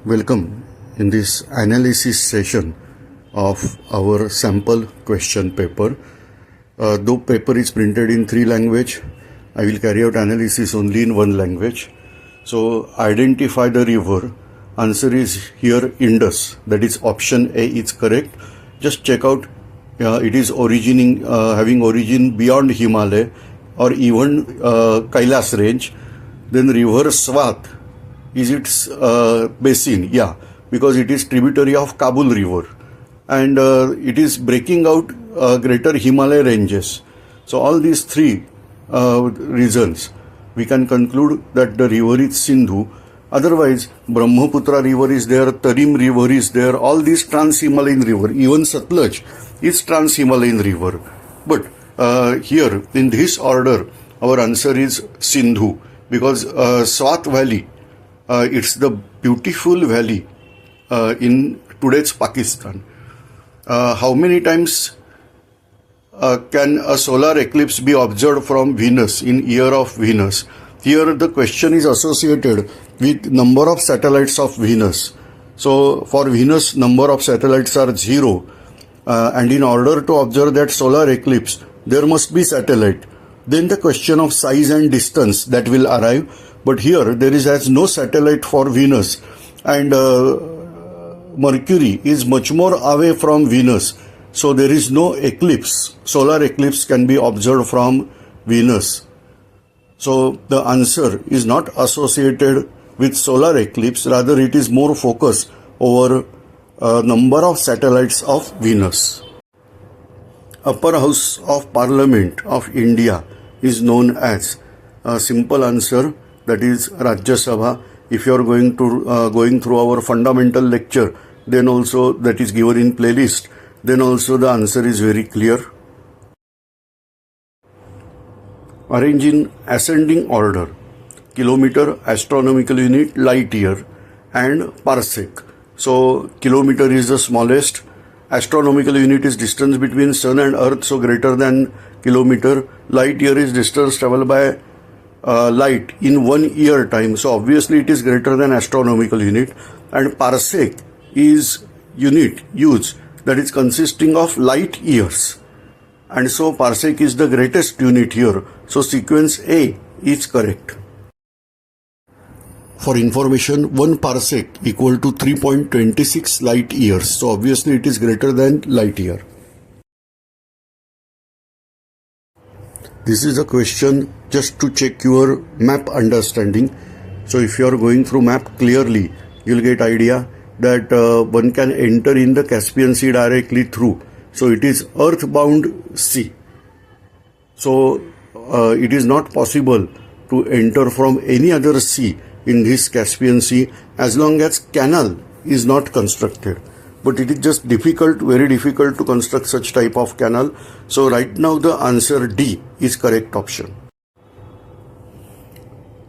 Welcome in this analysis session of our sample question paper. Though paper is printed in 3 languages, I will carry out analysis only in 1 language. So identify the river. Answer is here Indus. That is option A is correct. Just check out it is having origin beyond Himalaya or even Kailas range. Then river Swat is its basin, because it is tributary of Kabul river, and it is breaking out greater Himalaya ranges. So all these 3 reasons we can conclude that the river is Sindhu. Otherwise, Brahmaputra river is there, Tarim river is there, all these trans-Himalayan river, even Satluj is trans-Himalayan river. But here in this order, our answer is Sindhu, because Swat Valley, it's the beautiful valley in today's Pakistan. How many times can a solar eclipse be observed from Venus in year of Venus? Here the question is associated with number of satellites of Venus. So for Venus, number of satellites are 0. And in order to observe that solar eclipse, there must be satellite. Then the question of size and distance that will arrive. But here there has no satellite for Venus, and Mercury is much more away from Venus. So there is no eclipse. Solar eclipse can be observed from Venus. So the answer is not associated with solar eclipse. Rather, it is more focused over number of satellites of Venus. Upper House of Parliament of India is known as a simple answer, that is Rajya Sabha. If you are going through our fundamental lecture, then also that is given in playlist, then also the answer is very clear. Arrange in ascending order: kilometer, astronomical unit, light year, and parsec. So kilometer is the smallest, astronomical unit is distance between sun and earth, so greater than kilometer. Light year is distance traveled by light in 1 year time, so obviously it is greater than astronomical unit. And parsec is unit used that is consisting of light years, and so parsec is the greatest unit here, so sequence A is correct. For information, 1 parsec equal to 3.26 light years, so obviously it is greater than light year. This is a question just to check your map understanding. So if you are going through map clearly, you'll get idea that one can enter in the Caspian Sea directly through. So it is earthbound sea. So it is not possible to enter from any other sea in this Caspian Sea as long as canal is not constructed. But it is just difficult, very difficult to construct such type of canal. So right now the answer D is correct option.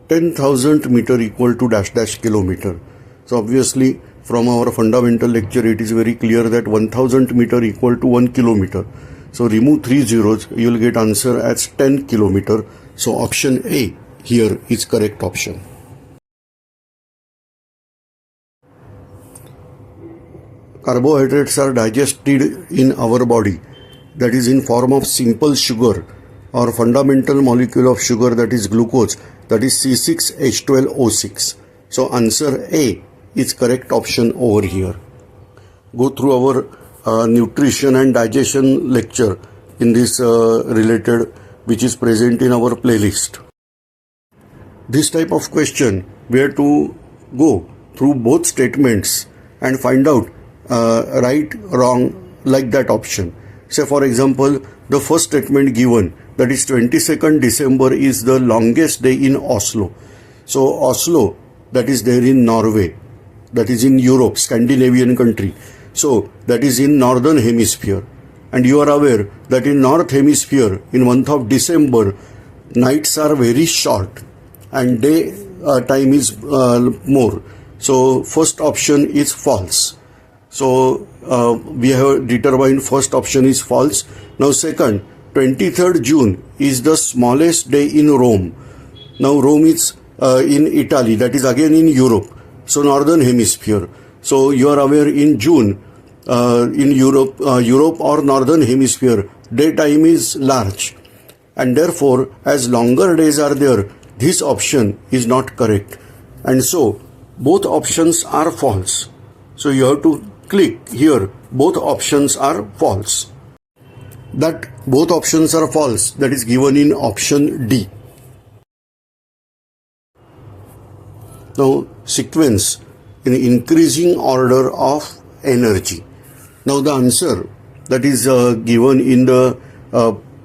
10,000 meter equal to dash dash kilometer. So obviously from our fundamental lecture it is very clear that 1000 meter equal to 1 kilometer. So remove 3 zeros, you will get answer as 10 kilometer. So option A here is correct option. Carbohydrates are digested in our body, that is in form of simple sugar or fundamental molecule of sugar, that is glucose, that is C6H12O6. So answer A is correct option over here. Go through our nutrition and digestion lecture in this related, which is present in our playlist. This type of question, where to go through both statements and find out right, wrong, like that option. Say for example, the first statement given, that is 22nd December is the longest day in Oslo. So Oslo, that is there in Norway, that is in Europe, Scandinavian country. So that is in northern hemisphere. And you are aware that in north hemisphere, in month of December, nights are very short and day time is more. So first option is false. So we have determined first option is false. Now second, 23rd June is the smallest day in Rome. Now Rome is in Italy, that is again in Europe. So northern hemisphere. So you are aware in June in Europe or northern hemisphere, daytime is large, and therefore as longer days are there, this option is not correct, and so both options are false. So you have to click here, both options are false. That both options are false, that is given in option D. Now sequence in increasing order of energy. Now the answer that is given in the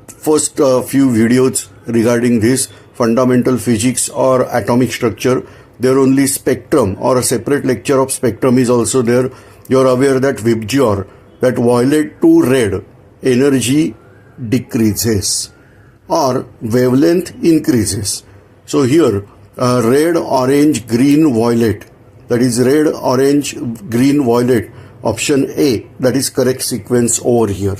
first few videos regarding this fundamental physics or atomic structure, there only spectrum or a separate lecture of spectrum is also there. You are aware that VIBGYOR, that violet to red, energy decreases or wavelength increases. So here red, orange, green, violet, that is red, orange, green, violet, option A, that is correct sequence over here.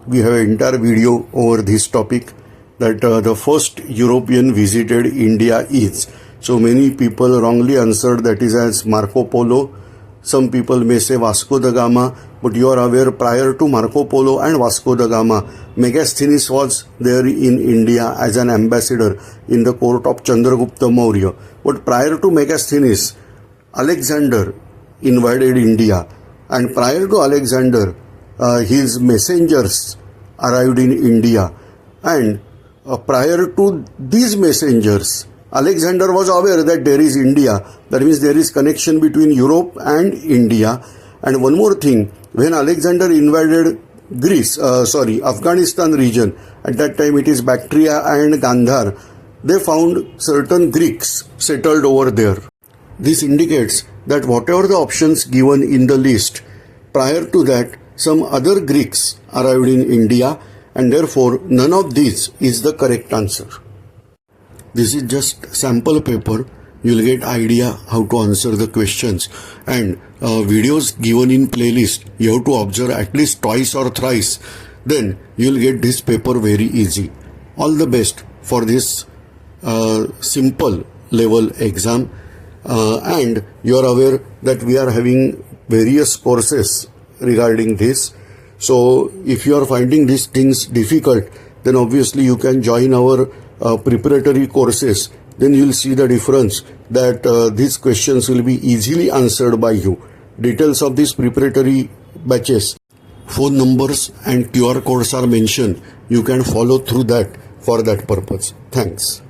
We have an entire video over this topic, that the first European visited India is. So many people wrongly answered that is as Marco Polo. Some people may say Vasco da Gama, but you are aware prior to Marco Polo and Vasco da Gama, Megasthenes was there in India as an ambassador in the court of Chandragupta Maurya. But prior to Megasthenes, Alexander invaded India, and prior to Alexander, his messengers arrived in India, and prior to these messengers, Alexander was aware that there is India, that means there is connection between Europe and India. And one more thing, when Alexander invaded Afghanistan region, at that time it is Bactria and Gandhar, they found certain Greeks settled over there. This indicates that whatever the options given in the list, prior to that some other Greeks arrived in India, and therefore none of these is the correct answer. This is just sample paper. You will get idea how to answer the questions, and videos given in playlist you have to observe at least twice or thrice, then you will get this paper very easy. All the best for this simple level exam, and you are aware that we are having various courses regarding this. So if you are finding these things difficult, then obviously you can join our preparatory courses. Then you will see the difference, that these questions will be easily answered by you. Details of these preparatory batches, phone numbers and QR codes are mentioned. You can follow through that for that purpose. Thanks.